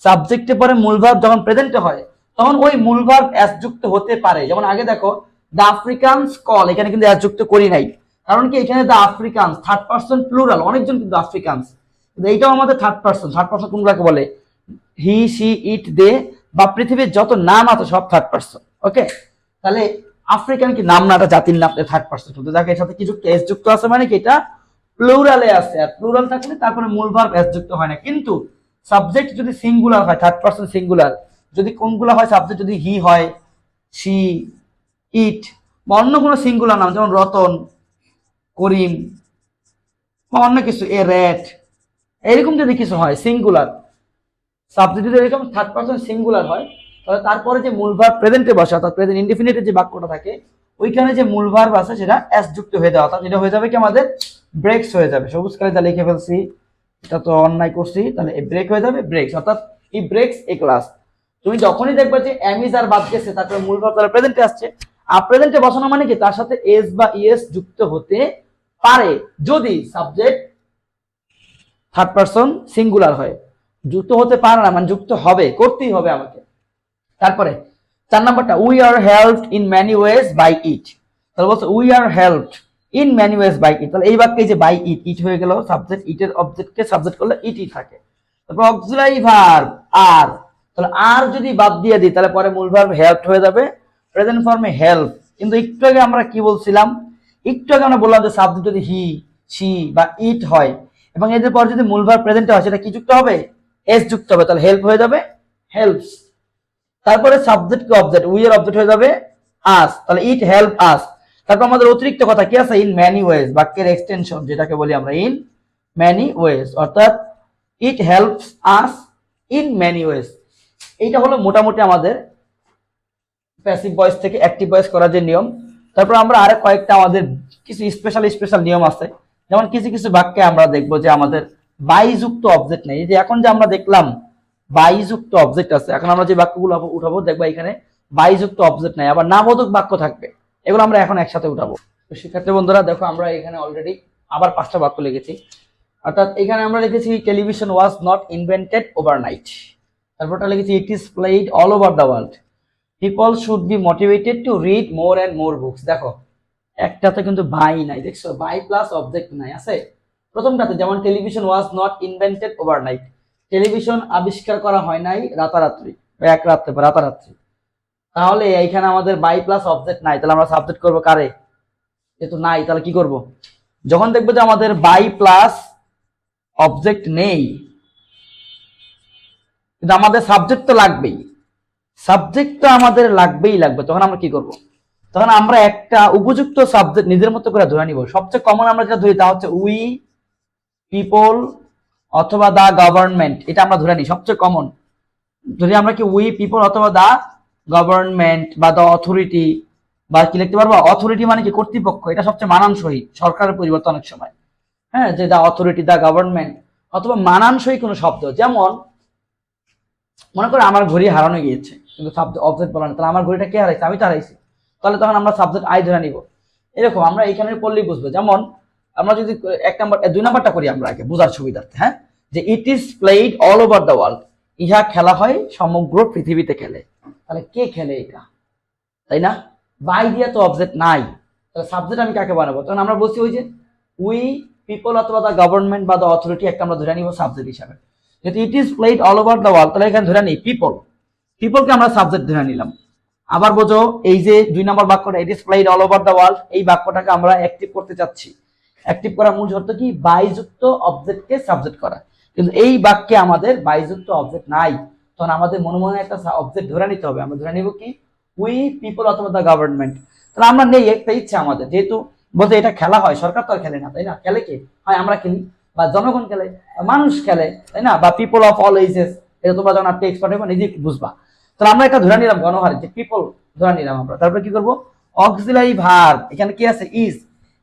সাবজেক্টের পরে মূল ভার্ব যখন প্রেজেন্টে হয়, তখন ওই মূল ভার্ব এস যুক্ত হতে পারে। যেমন আগে দেখো, দ্য আফ্রিকানস কল, এখানে কিন্তু এস যুক্ত করি নাই, কারণ কি, এখানে the Africans third person plural, অনেকজন কিন্তু আফ্রিকানস, কিন্তু এইটাও আমাদের থার্ড পারসন। থার্ড পারসন কোনগুলোকে বলে, হি সি ইট দে, বা পৃথিবীর যত নাম আছে সব থার্ড পারসন। ওকে, তাহলে আফ্রিকান কি নাম না, এটা জাতির নাম, থার্ড পারসন, কিন্তু দেখো এর সাথে কি যুক্ত, এস যুক্ত আছে, মানে কি এটা প্লুরালে আছে, আর প্লুরাল থাকলে তারপরে মূল ভার্ব এস যুক্ত হয় না। কিন্তু সাবজেক্ট যদি সিঙ্গুলার হয়, থার্ড পারসন সিঙ্গুলার, যদি কোনগুলো হয়, সাবজেক্ট যদি হি হয়, সি, ইট, বা অন্য কোনো সিঙ্গুলার নাম, যেমন রতন, করিম, বা অন্য কিছু, এ রেট, এরকম যদি কিছু হয় সিঙ্গুলার সাবজেক্ট, যদি এরকম থার্ড পারসন সিঙ্গুলার হয়, তাহলে তারপরে যে মূল ভার্ব প্রেজেন্টে বসে, অর্থাৎ প্রেজেন্ট ইনডিফিনিটের যে বাক্যটা থাকে, ওইখানে যে মূল ভার্ব আছে সেটা এস যুক্ত হয়ে যাওয়া, অর্থাৎ এটা হয়ে যাবে কি আমাদের ব্রেকস হয়ে যাবে। সবুজ কালি যা লিখে ফেলছি, এটা তো অন্যায় করছি, তাহলে এই ব্রেক হয়ে যাবে ব্রেকস, অর্থাৎ এই ব্রেকস এ ক্লাস। তুমি যখনই দেখবে যে এম ইজ আর বাদ গেছে, তারপরে মূল ভার্ব তাহলে প্রেজেন্টে আসছে, প্রেজেন্টে বসানো মানে কি তার সাথে এস বা ইএস যুক্ত হতে পারে যদি সাবজেক্ট থার্ড পারসন সিঙ্গুলার হয়। যুক্ত হতে পারে না মানে যুক্ত হবে, করতেই হবে আমাকে। তারপরে 4 নাম্বারটা we are helped in many ways by it. তাহলে বলছে we are helped in many ways by it. তাহলে এই বাক্যে যে বাই ইট, ইট হয়ে গেল সাবজেক্ট, ইটের অবজেক্টকে সাবজেক্ট করলে ইটই থাকে। তারপর অক্সিলারি ভার্ব আর, তাহলে আর যদি বাদ দিয়ে দিই তাহলে পরে মূল ভার্ব হেল্পড হয়ে যাবে, প্রেজেন্ট ফর্মে হেল্প। কিন্তু একটু আগে আমরা কি বলছিলাম, একটু আগে আমরা বললাম যে সাবজেক্ট যদি হি, শি বা ইট হয় এবং এদের পর যদি মূল ভার্ব প্রেজেন্ট হয় সেটা কি যুক্ত হবে, এস যুক্ত হবে, তাহলে হেল্প হয়ে যাবে হেল্পস। তারপরে সাবজেক্ট কি অবজেক্ট, উই এর অবজেক্ট হয়ে যাবে আস, তাহলে ইট হেল্প আস। তারপর আমাদের অতিরিক্ত কথা কি আছে, ইন ম্যানি ওয়েজ, বাক্যের এক্সটেনশন যেটাকে বলি আমরা ইন ম্যানি ওয়েজ, অর্থাৎ it helps us in many ways. এইটা হলো মোটামুটি আমাদের প্যাসিভ ভয়েস থেকে অ্যাক্টিভ ভয়েস করার যে নিয়ম। তারপর আমরা আরো কয়েকটা আমাদের কিছু স্পেশাল নিয়ম আছে, যেমন কিছু কিছু বাক্যে আমরা দেখবো যে আমাদের বাইযুক্ত অবজেক্ট নেই। যে এখন যে আমরা দেখলাম বাইযুক্ত অবজেক্ট আছে, এখন আমরা যে বাক্যগুলো উঠাবো দেখবো এখানে বাইযুক্ত অবজেক্ট নাই, আবার নাবোধক বাক্য থাকবে, এগুলো আমরা এখন একসাথে উঠাবো। তো শিক্ষার্থী বন্ধুরা দেখো আমরা এখানে অলরেডি আবার 5টা বাক্য লিখেছি। অর্থাৎ এখানে আমরা লিখেছি television was not invented overnight. তারপরটা লিখেছি it is played all over the world. People should be motivated to read more and more books. দেখো একটাতে কিন্তু বাই নাই, দেখছো বাই প্লাস অবজেক্ট নাই আছে প্রথমটাতে। যেমন television was not invented overnight, television আবিষ্কার করা হয় নাই রাতারাত্রি, এক রাত্রে বা রাতারাত্রি। তাহলে এইখানে আমাদের বাই প্লাস অবজেক্ট নাই, তাহলে আমরা সাবজেক্ট করবো কারে, যেহেতু নাই তাহলে কি করব, যখন দেখবো যে আমাদের বাই প্লাস অবজেক্ট নেই কিন্তু আমাদের সাবজেক্ট তো লাগবেই, সাবজেক্ট তো আমাদের লাগবে, তখন আমরা কি করব, তখন আমরা একটা উপযুক্ত সাবজেক্ট নিজের মতো করে ধরে নিব। সবচেয়ে কমন আমরা যেটা ধরি তা হচ্ছে উই, পিপল অথবা দা গভর্নমেন্ট, এটা আমরা ধরে নিই সবচেয়ে কমন। যদি আমরা কি উই, পিপল অথবা দা গভর্নমেন্ট বা দা অথরিটি, বা কি লিখতে পারবো অথরিটি মানে কি কর্তৃপক্ষ, এটা সবচেয়ে মানানসই, সরকারের পরিবর্তন অনেক সময়, হ্যাঁ, যে দা অথরিটি, দা গভর্নমেন্ট, অথবা মানানসই কোনো শব্দ। যেমন মনে করো আমার ঘড়ি হারানো গিয়েছে কিন্তু সাবজেক্ট অবজেক্ট বলা না, তাহলে আমার ঘড়িটা কে হারাইছে, আমি তো হারাইছি, তাহলে তখন আমরা সাবজেক্ট আই ধরে নিব। এরকম আমরা এখানে পড়লেই বুঝবো। যেমন আমরা যদি 2 নাম্বারটা করি আমরা আগে বোঝার সুবিধার্থে, হ্যাঁ, যে ইট is played all over the world, ইহা খেলা হয় সমগ্র পৃথিবীতে খেলে। তাহলে কে খেলে এটা, তাই না, বাই দিয়া তো অবজেক্ট নাই, তাহলে সাবজেক্ট আমি কাকে বানাবো, তখন আমরা বলছি ওই যে উই, পিপল অথবা দ্য গভর্নমেন্ট বা দ্য অথরিটি একটা আমরা ধরে নিব সাবজেক্ট হিসাবে। যেহেতু ইট is played all over the world, তাহলে এখানে ধরে নিই পিপল, পিপলকে আমরা সাবজেক্ট ধরে নিলাম। আবার বোঝো এই যে 2 নম্বর বাক্যটা ইট is played all over the world, এই বাক্যটাকে আমরা অ্যাক্টিভ করতে চাচ্ছি। অ্যাক্টিভ করার মূল শর্ত কি, বাইযুক্ত অবজেক্টকে সাবজেক্ট করা, কিন্তু এই বাক্যে আমাদের বাইযুক্ত অবজেক্ট নাই, তখন আমাদের মনে মনে একটা অবজেক্ট ধরে নিতে হবে। আমরা ধরে নিব কি উই, পিপল অথবা দ্য গভর্নমেন্ট। তাহলে আমরা নেই একটা ইচ্ছা আমাদের, যেহেতু বলতে এটা খেলা হয়, সরকার তো আর খেলে না, তাই না, খেলে কে হয়, আমরা খেলি বা জনগণ খেলে, মানুষ খেলে, তাই না, বা পিপল অফ অল এজেস, এটা তোমরা যখন আপনি এক্সপার্ট হবে নিজে বুঝবা। তাহলে আমরা এটা ধরে নিলাম গণহারে যে পিপল ধরে নিলাম আমরা। তারপরে কি করবো, অক্সিলারি ভার্ব, এখানে কি আছে ইজ,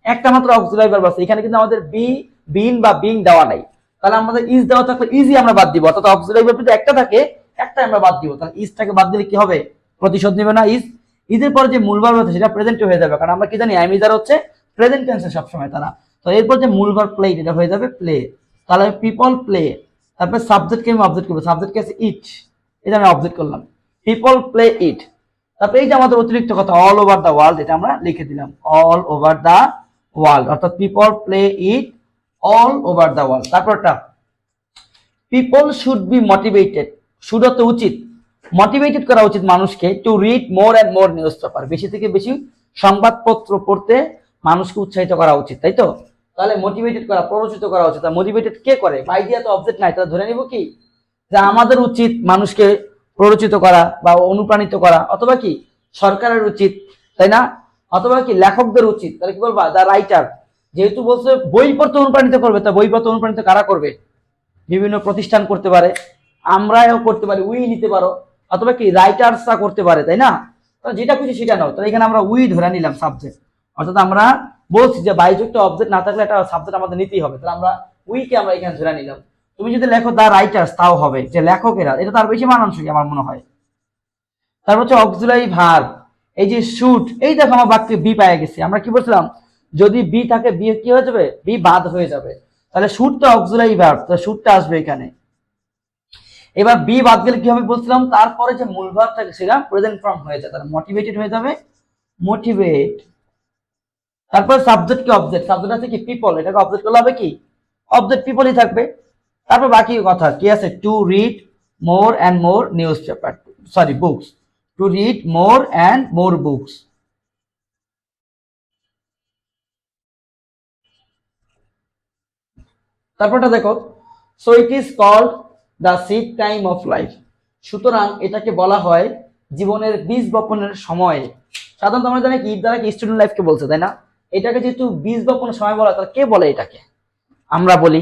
একটা মাত্র অক্সিলারি ভার্ব আছে, এখানে কিন্তু আমাদের বি, বিন বা বিং দেওয়া নাই, তাহলে আমাদের ইজ দেওয়া থাকলে ইজি আমরা বাদ দিব, অর্থাৎ অক্সিলারি ভার্ব যদি একটা থাকে একটা আমরা বাদ দিব, তাহলে ইজটাকে বাদ দিলে কি হবে, প্রতিশোধ নেবে না ইজ। ইজের পরে যে মূল ভার্ব আছে সেটা প্রেজেন্ট হয়ে যাবে, কারণ আমরা কি জানি আই মিজার হচ্ছে প্রেজেন্ট টেন্সে সবসময় তারা। তো এরপর যে মূল ভার্ব প্লেড, এটা হয়ে যাবে প্লে, তাহলে পিপল প্লে। তারপর সাবজেক্টকে আমি অবজেক্ট করবো, সাবজেক্টকে আছে ইট, এটা আমি অবজেক্ট করলাম, পিপল প্লে ইট। তারপরে এই যে আমাদের অতিরিক্ত কথা অল ওভার দ্য ওয়ার্ল্ড, এটা আমরা লিখে দিলাম অল ওভার দ্য ওয়ার্ল্ড, অর্থাৎ people play it all over the world. তারপরটা people should be motivated, should হতে উচিত, মোটিভেটেড করা উচিত মানুষকে to read more and more newspaper, বেশি থেকে বেশি সংবাদপত্র পড়তে মানুষকে উৎসাহিত করা উচিত, তাই তো। তাহলে মোটিভেটেড করা, প্ররোচিত করা উচিত। মোটিভেটেড কে করে, আইডিয়া তো অবজেক্ট নাই, তাহলে ধরে নিব কি যে আমাদের উচিত মানুষকে প্ররোচিত করা বা অনুপ্রাণিত করা, অথবা কি সরকারের উচিত, তাই না, অথবা কি লেখকদের উচিত, তাহলে কি বলবা দ্য রাইটার। যেহেতু বলছে বই পড়তে অনুপ্রাণিত করবে, তা বই পড়তে অনুপ্রাণিত কারা করবে, বিভিন্ন প্রতিষ্ঠান করতে পারে, আমরাও করতে পারি, উই নিতে পারো, অথবা কি রাইটার্সরা করতে পারে, তাই না, যেটা খুশি সেটা নাও। তাহলে এখানে আমরা উই ধরে নিলাম সাবজেক্ট, অর্থাৎ আমরা বলছি যে বাইযুক্ত অবজেক্ট না থাকলে একটা সাবজেক্ট আমাদের নিতেই হবে, তাহলে আমরা উইকে আমরা এখানে ধরে নিলাম। তুমি যদি লেখো দা রাইটার্স তাও হবে, যে লেখকেরা, এটা তার বেশি মানানসই আমার মনে হয়। তারপর হচ্ছে অক্সিলারি ভার্ব, এই যে শুট, এই দেখো আমার বাক্যে বি পেয়ে গেছি। আমরা কি বলছিলাম, যদি বি থাকে বি কি হয়ে যাবে, বি বাদ হয়ে যাবে। তাহলে শুট তো অক্সিলারি ভার্ব, তো শুটটা আসবে এখানে। এবার বি বাদ গেলে কি হবে বলছিলাম, তারপরে যে মূল ভার্ব থাকে সেটা প্রেজেন্ট ফর্ম হয়ে যায়, তাহলে মোটিভেটেড হয়ে যাবে, মোটিভেট। তারপর সাবজেক্ট কি অবজেক্ট, সাবজেক্ট আছে কি পিপল, এটাকে অবজেক্ট করলে হবে কি অবজেক্ট, পিপলই থাকবে। তারপর বাকি কথা কি আছে, to read more and more newspaper, sorry books, to read more and more books. তারপরটা দেখো, so it is called the seed time of life, সুতরাং এটাকে বলা হয় জীবনের বীজ বপনের সময়। সাধারণত আমরা জানি কি দ্বারা কি স্টুডেন্ট লাইফকে বলছে, তাই না? এটাকে যেহেতু বীজ বপনের সময় বলা, তাহলে কে বলে এটাকে, আমরা বলি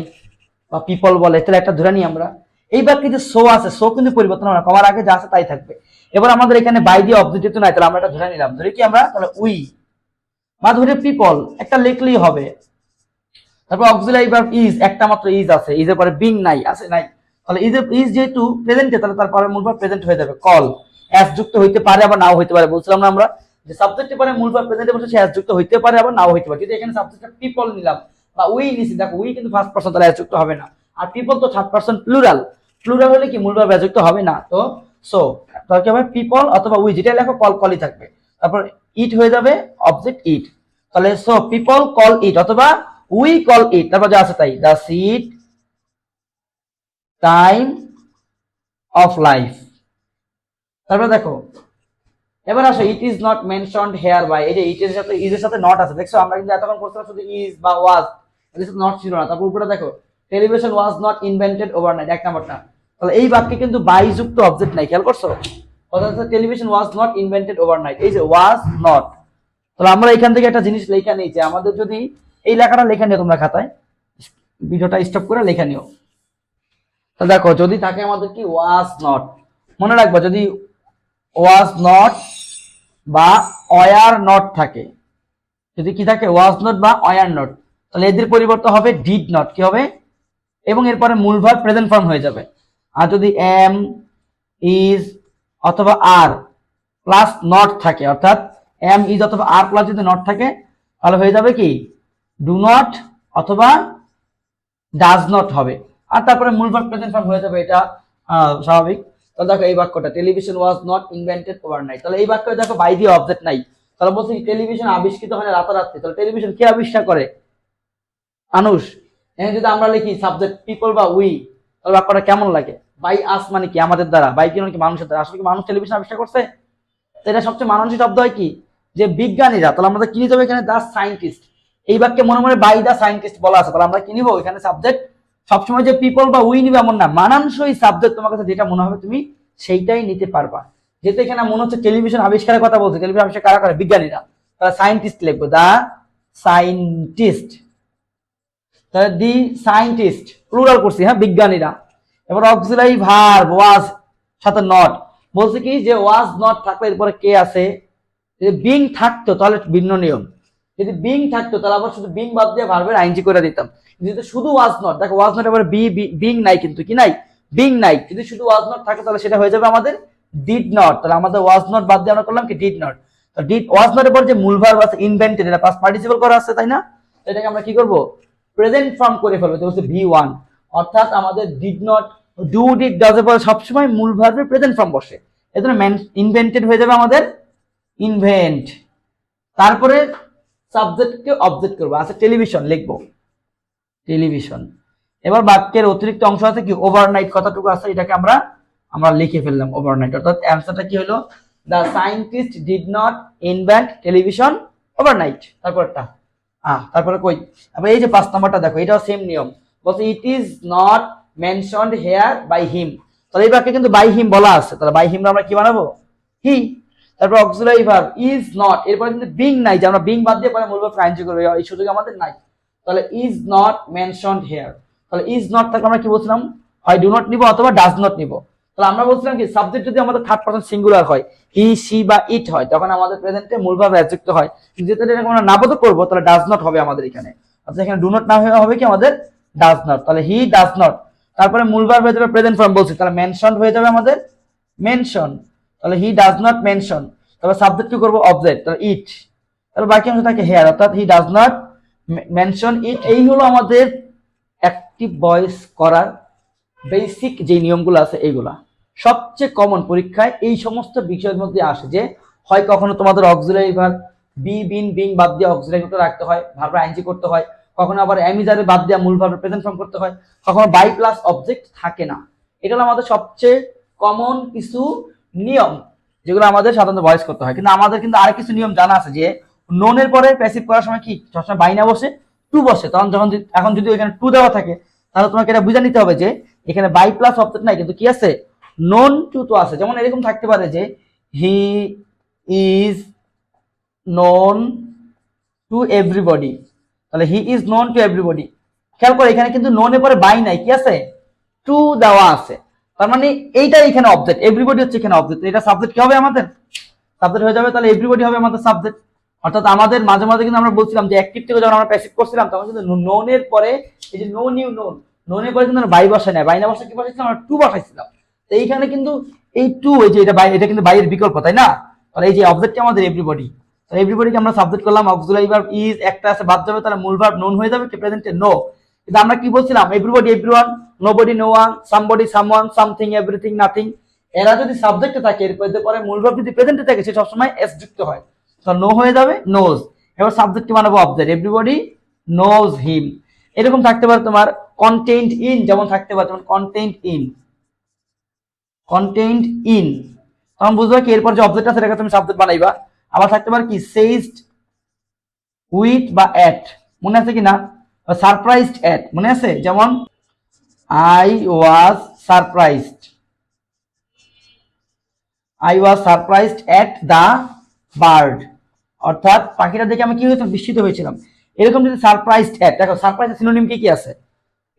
বা পিপল বলে, তাহলে একটা ধরে নিই আমরা। এই বাক্যে যে সো আছে, সো কিন্তু পরিবর্তন হবে না, কমার আগে যা আছে তাই থাকবে। এবার আমাদের এখানে বাই দিয়ে অবজেক্টিভ তো নাই, তাহলে আমরা এটা ধরে নিলাম, ধরে কি আমরা, তাহলে উই বা ধরে পিপল একটা লিখলেই হবে। তারপর অক্সিলারি ভার্ব ইজ, একটা মাত্র ইজ আছে, ইজের পরে বিং নাই, আছে নাই, তাহলে ইজ যেহেতু প্রেজেন্টে, তাহলে তারপরে মূল ভার্ব প্রেজেন্ট হয়ে যাবে। কল এস যুক্ত হইতে পারে আবার নাও হইতে পারে, বলছিলাম না আমরা যে সাবজেক্টের পরে মূল ভার্ব প্রেজেন্টে বসে এস যুক্ত হইতে পারে আবার নাও হইতে পারে। কিন্তু এখানে সাবজেক্টটা পিপল নিলাম বা উই নিছি, দেখো উই কিন্তু ফার্স্ট পারসন, তাহলে এস যুক্ত হবে না, আর পিপল তো থার্ড পারসন প্লুরাল, প্লুরাল হলে কি মূল ভার্ব এস যুক্ত হবে না, তো সো তাহলে কি হবে পিপল অথবা উই, যেটা লেখো কল কলই থাকবে, তারপর ইট হয়ে যাবে অবজেক্ট ইট, তাহলে সো পিপল কল ইট অথবা উই কল ইট, তারপর যা আছে তাই, the seed time of life. তারপর দেখো, এবার আসো, it is not mentioned here by, এই যে ইট এর সাথে ইজ এর সাথে নট আছে, দেখছো আমরা কিন্তু এতক্ষণ পড়ছিলাম শুধু ইজ বা ওয়াজ, এর সাথে নট ছিল না। তারপর উপরে দেখো, television was not invented overnight, এক নাম্বারটা, তাহলে এই বাক্যে কিন্তু বাই যুক্ত অবজেক্ট নাই, খেয়াল করছো, অর্থাৎ television was not invented overnight, এই যে ওয়াজ নট। তাহলে আমরা এখান থেকে একটা জিনিস লেখা নিই, যে আমাদের যদি এই লেখাটা লেখা নিও তোমরা খাতায়, ভিডিওটা স্টপ করে লেখা নিও। তাহলে দেখো, যদি থাকে আমাদের কি ওয়াজ নট, মনে রাখবা যদি ওয়াজ নট বা ওয়ার নট থাকে, যদি কি থাকে ওয়াজ নট বা ওয়ার নট, তাহলে এদের পরিবর্তন হবে ডিড নট, কি হবে, এবং এরপরে মূল ভার্ব প্রেজেন্ট ফর্ম হয়ে যাবে। আর যদি এম ইজ অথবা আর প্লাস নট থাকে, অর্থাৎ এম ইজ অথবা আর প্লাস যদি নট থাকে, তাহলে হয়ে যাবে কি ডু নট অথবা ডাজ নট হবে, আর তারপরে মূল ভার্ব প্রেজেন্ট ফর্ম হয়ে যাবে, এটা স্বাভাবিক। তাহলে দেখো এই বাক্যটা, television was not invented overnight, তাহলে এই বাক্যে দেখো বাই দিয়ে অবজেক্ট নাই, তাহলে বলছি টেলিভিশন আবিষ্কৃত হয় না রাতারাতি, তাহলে টেলিভিশন কে আবিষ্কার করে, মানুষ। এখানে যদি আমরা লিখি সাবজেক্ট পিপল বা উই, তাহলে বাক্যটা কেমন লাগে, বাই আস মানে কি আমাদের দ্বারা, বাই কি মানে কি মানুষের দ্বারা, আসলে কি মানুষ টেলিভিশন আবিষ্কার করছে, তো এটা সবচেয়ে মানসিক শব্দ হয় কি যে বিজ্ঞানীরা, তাহলে আমরা কি নিতে হবে এখানে দা সায়েন্টিস্ট, এই বাক্যে মনে মনে বাই দা সায়েন্টিস্ট বলা আছে, তাহলে আমরা কি নিব এখানে সাবজেক্ট, সবসময় যে পিপল বা উই নিবে এমন না, মানানসই সাবজেক্ট তোমার কাছে যেটা মনে হবে তুমি সেইটাই নিতে পারবা। যেহেতু এখানে মনে হচ্ছে টেলিভিশন আবিষ্কারের কথা বলছে, টেলিভিশন আবিষ্কার কারা করে, বিজ্ঞানীরা, তাহলে সায়েন্টিস্ট লিখবো, দা সায়েন্টিস্ট, তাহলে দি সায়েন্টিস্ট প্লুরাল করছি, হ্যাঁ বিজ্ঞানীরা। এবার অক্সিলারি ভার্ব ওয়াজ সাথে নট, বলছে কি যে ওয়াজ নট থাকলে এরপরে কে আছে, যদি বিং থাকতো তাহলে ভিন্ন নিয়ম, যদি বিং থাকতো তাহলে আবার শুধু বিং বাদ দিয়ে ভার্বের আইনজি করে দিতাম, যদি শুধু ওয়াজ নট, দেখো ওয়াজ নট এবার বিং নাই, কিন্তু কি নাই, বিং নাই, যদি শুধু ওয়াজ নট থাকে তাহলে সেটা হয়ে যাবে আমাদের ডিড নট, তাহলে আমাদের ওয়াজ নট বাদ দিয়ে আমরা করলাম কি ডিড নট। তো ডিড ওয়াজ নট এর পর যে মূল ভার্ব আছে ইনভেন্টেড, এটা পাস্ট পার্টিসিপল করা আছে, তাই না, এটাকে আমরা কি করব প্রেজেন্ট ফর্ম করে ফেলবো, তো হচ্ছে ভি1, অর্থাৎ আমাদের did not do did does এর পরে সবসময় মূল ভার্বের প্রেজেন্ট ফর্ম বসে, এজন্য ইনভেন্টেড হয়ে যাবে আমাদের ইনভেন্ট। তারপরে সাবজেক্টকে অবজেক্ট করবো, আচ্ছা টেলিভিশন লিখবো, টেলিভিশন। এবার বাক্যের অতিরিক্ত অংশ আছে কি ওভারনাইট কথাটুকু আছে, এটাকে আমরা আমরা লিখে ফেললাম ওভারনাইট, অর্থাৎ অ্যান্সারটা কি হলো, the scientist did not invent television overnight. তারপরটা তারপরে কই, আবার এই যে 5 নম্বরটা দেখো, এটাও সেম নিয়ম, বলছে it is not mentioned here by him, তাহলে এই বাক্যে কিন্তু বাই হিম বলা আছে, তাহলে বাই হিম আমরা কি বানাবো হি। তারপর অক্সিলারি ভার্ব ইজ নট, এরপরে কিন্তু বিং নাই, যে আমরা বিং বাদ দিয়ে পরে মূল ভার্ব আইনজি করব, এই সুযোগ আমাদের নাই, তাহলে ইজ নট মেনশনড হেয়ার, তাহলে ইজ নট থাকলে আমরা কি বলছিলাম, হয় ডু নট নিব অথবা ডাজ নট নিব। তাহলে আমরা বলছিলাম কি সাবজেক্ট যদি আমাদের থার্ড পারসন সিঙ্গুলার হয়, হি সি বা ইট হয়, তখন আমাদের প্রেজেন্টে মূল ভার্ব অ্যাডজেক্ট হয়, যেটা এটাকে আমরা নাবোধক করব, তাহলে ডাজ নট হবে আমাদের এখানে, অর্থাৎ এখানে ডু নট না হয়ে হবে কি আমাদের ডাজ নট, তাহলে হি ডাজ নট, তারপরে মূল ভার্ব হয়ে যাবে প্রেজেন্ট ফর্ম বলছি, তাহলে মেনশনড হয়ে যাবে আমাদের মেনশন, তাহলে হি ডাজ নট মেনশন। তবে সাবজেক্ট কি করবো অবজেক্ট, তাহলে ইট। তাহলে বাকি অংশ থাকে হেয়ার, অর্থাৎ he does not mention it. এই হলো আমাদের অ্যাক্টিভ ভয়েস করার বেসিক যে নিয়মগুলো আছে এইগুলা। সবচেয়ে কমন পরীক্ষায় এই সমস্ত বিষয়ের মধ্যে আসে যে হয় কখনো তোমাদের auxiliary verb be bin being বাদ দিয়ে অক্সিলারি রাখতে হয়, ভার্ব আইএনজি করতে হয়, কখনো আবার অ্যামিজারে বাদ দিয়ে মূল ভার্বের প্রেজেন্ট ফর্ম করতে হয়, কখনো বাই প্লাস অবজেক্ট থাকে না। এটা হলো আমাদের সবচেয়ে কমন কিছু নিয়ম যেগুলো আমাদের সাধারণত ভয়েস করতে হয়। কিন্তু আমাদের কিন্তু আর কিছু নিয়ম জানা আছে যে নোনের পরে প্যাসিভ করার সময় কি সবসময় বাই না বসে টু বসে। তখন যখন এখন যদি এখানে টু দেওয়া থাকে তাহলে তোমাকে এটা বুঝে নিতে হবে যে এখানে বাই প্লাস অবজেক্ট নাই, কিন্তু কি আছে নোন টু তো আছে। যেমন এরকম থাকতে পারে যে he is known to everybody, তাহলে he is known to everybody. খেয়াল করে এখানে কিন্তু নোনের পরে বাই নাই, কি আছে টু দেওয়া আছে। তার মানে এইটা এখানে অবজেক্ট, এভরিবডি হচ্ছে এখানে অবজেক্ট। এটা সাবজেক্ট কি হবে আমাদের সাবজেক্ট হয়ে যাবে, তাহলে এভরিবডি হবে আমাদের সাবজেক্ট। অর্থাৎ আমাদের মাঝে মাঝে কিন্তু আমরা বলছিলাম যে অ্যাক্টিভ থেকে যখন আমরা প্যাসিভ করছিলাম তখন কিন্তু নোনের পরে এই যে নো নিউ নোন, নোনের পরে কিন্তু বাই বসে নাই, বাই না বসে কি বসাইছিলাম আমরা টু বসাইছিলাম। তো এইখানে কিন্তু এই টু এই যে এটা বাই, এটা কিন্তু বাইয়ের বিকল্প, তাই না? তাহলে এই যে অবজেক্টটি আমাদের এভরিবডি, তাহলে এভরিবডিকে আমরা সাবজেক্ট করলাম, অক্সিলারি ভার্ব ইজ একটা আছে বাদ যাবে, তাহলে মূল ভার্ব নোন হয়ে যাবে, কি প্রেজেন্টে নো। কিন্তু আমরা কি বলছিলাম everybody everyone, nobody no one, somebody someone, something everything nothing. এরা যদি সাবজেক্টে থাকে এরপরে পরে মূল ভার্ব যদি প্রেজেন্টে থাকে সে সবসময় এস যুক্ত হয়, তো নো হয়ে যাবে নোজ। এবার সাবজেক্ট কি বানাবো অবজেক্ট, এভরিবডি নোজ হিম। এরকম থাকতে পারে তোমার কন্টেইনড ইন, যেমন থাকতে পারে যেমন কন্টেইনড ইন, কন্টেইনড ইন, তখন বুঝবে কি এরপর যে অবজেক্ট আছে সেটাকে তুমি সাবজেক্ট বানাইবা। আবার থাকতে পারে কি সেইজড উইথ বা এট, মনে আছে কি না? সারপ্রাইজড এট, মনে আছে? যেমন I was surprised, I was surprised at the bird, অর্থাৎ পাখিটা দেখে আমি কি হয়েছিলাম বিস্মিত হয়েছিলাম। এরকম যদি সারপ্রাইজড এট, দেখো সারপ্রাইজের সিনোনিম কি কি আছে?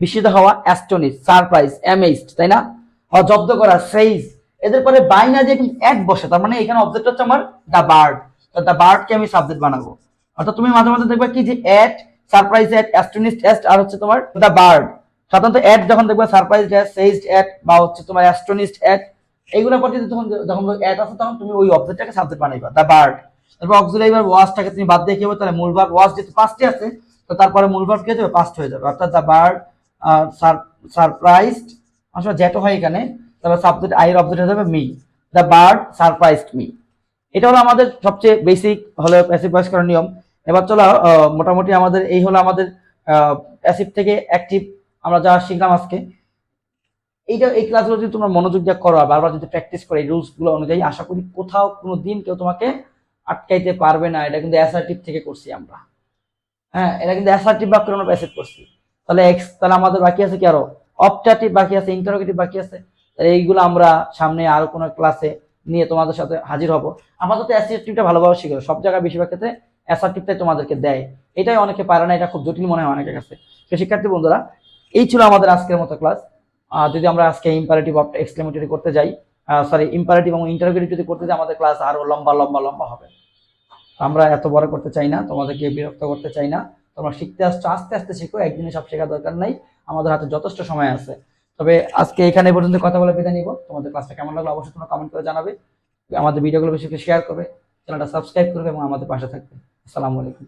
বিস্মিত হওয়া অ্যাস্টনিশ, সারপ্রাইজ অ্যামেজড, তাই না? জব্দ করা সেইজ। এদের পরে বাই না দিয়ে কিন্তু এট বসে, তার মানে এখানে অবজেক্ট হচ্ছে আমার দ্য বার্ড, তো দ্য বার্ডকে আমি সাবজেক্ট বানাবো। অর্থাৎ তুমি মাঝে মাঝে দেখবে কি যে এট, সারপ্রাইজ এট, অ্যাস্টনিশড এট, আর হচ্ছে তোমার দ্য বার্ড। সাধারণত এট যখন দেখবে সারপ্রাইজড এট, সেইজড এট বা হচ্ছে তোমার অ্যাস্টনিশড এট, এইগুলোর পর যদি তখন যখন এট আছে তখন তুমি ওই অবজেক্টটাকে সাবজেক্ট বানাইবা দ্য বার্ড। তারপর অক্সিলারি ভার্ব ওয়াজটাকে তুমি বাদ দিয়ে কি হবে, তাহলে মূল ভার্ব ওয়াজ যেহেতু পাঁচটি আছে তো তারপরে মূল ভার্ব কি হয়ে যাবে পাস্ট হয়ে যাবে, অর্থাৎ দ্য বার্ড সারপ্রাইজড, আসলে যেটা হয় এখানে তাহলে সাবজেক্ট আই এর অবজেক্ট হয়ে যাবে me, the bird surprised me. এটা হলো আমাদের সবচেয়ে বেসিক হলো প্যাসিভ ভয়েস করার নিয়ম। এবার চলো মোটামুটি আমাদের এই হলো আমাদের প্যাসিভ থেকে অ্যাক্টিভ আমরা যা শিখলাম আজকে। এইটা এই ক্লাসগুলো যদি তোমরা মনোযোগ দিয়ে করো আর বারবার যদি প্র্যাকটিস করো এই রুলস গুলো অনুযায়ী, আশা করি কোথাও কোনো দিন কেউ তোমাকে আটকাইতে পারবে না। এটা কিন্তু অ্যাসার্টিভ থেকে করছি আমরা, হ্যাঁ এটা কিন্তু অ্যাসার্টিভ বাক্য আমরা প্যাসিভ করছি। তাহলে এক্স, তাহলে আমাদের বাকি আছে কি আরো অপটাটিভ বাকি আছে, ইন্টারোগেটিভ বাকি আছে। তাহলে এইগুলো আমরা সামনে আরো কোনো ক্লাসে নিয়ে তোমাদের সাথে হাজির হব। আপাতত অ্যাসার্টিভটা ভালোভাবে শিখো, সব জায়গায় বেশিরভাগ ক্ষেত্রে অ্যাসার্টিভটাই তোমাদেরকে দেয়, এটাই অনেকে পারে না, এটা খুব জটিল মনে হয় অনেকের কাছে। তো শিক্ষার্থী বন্ধুরা এই ছিল আমাদের আজকের মতো ক্লাস। যদি আমরা আজকে ইম্পারেটিভ অফ এক্সক্লেমেটরি করতে যাই, সরি ইম্পারেটিভ এবং ইন্টারোগেটিভ যদি করতে যাই আমাদের ক্লাস আরো লম্বা লম্বা লম্বা হবে। আমরা এত বড় করতে চাই না, তোমাদেরকে বিরক্ত করতে চাই না। তোমরা শিখতে আসছো, আস্তে আস্তে শিখো, একদিনে সব শেখার দরকার নাই, আমাদের হাতে যথেষ্ট সময় আছে। তবে আজকে এখানে পর্যন্ত কথা বলে বিদায় নিব। তোমাদের ক্লাসটা কেমন লাগলো অবশ্যই তোমরা কমেন্ট করে জানাবে, আমাদের ভিডিওগুলো বেশি শেয়ার করবে, চ্যানেলটা সাবস্ক্রাইব করবে এবং আমাদের পাশে থাকবে। আসসালামু আলাইকুম।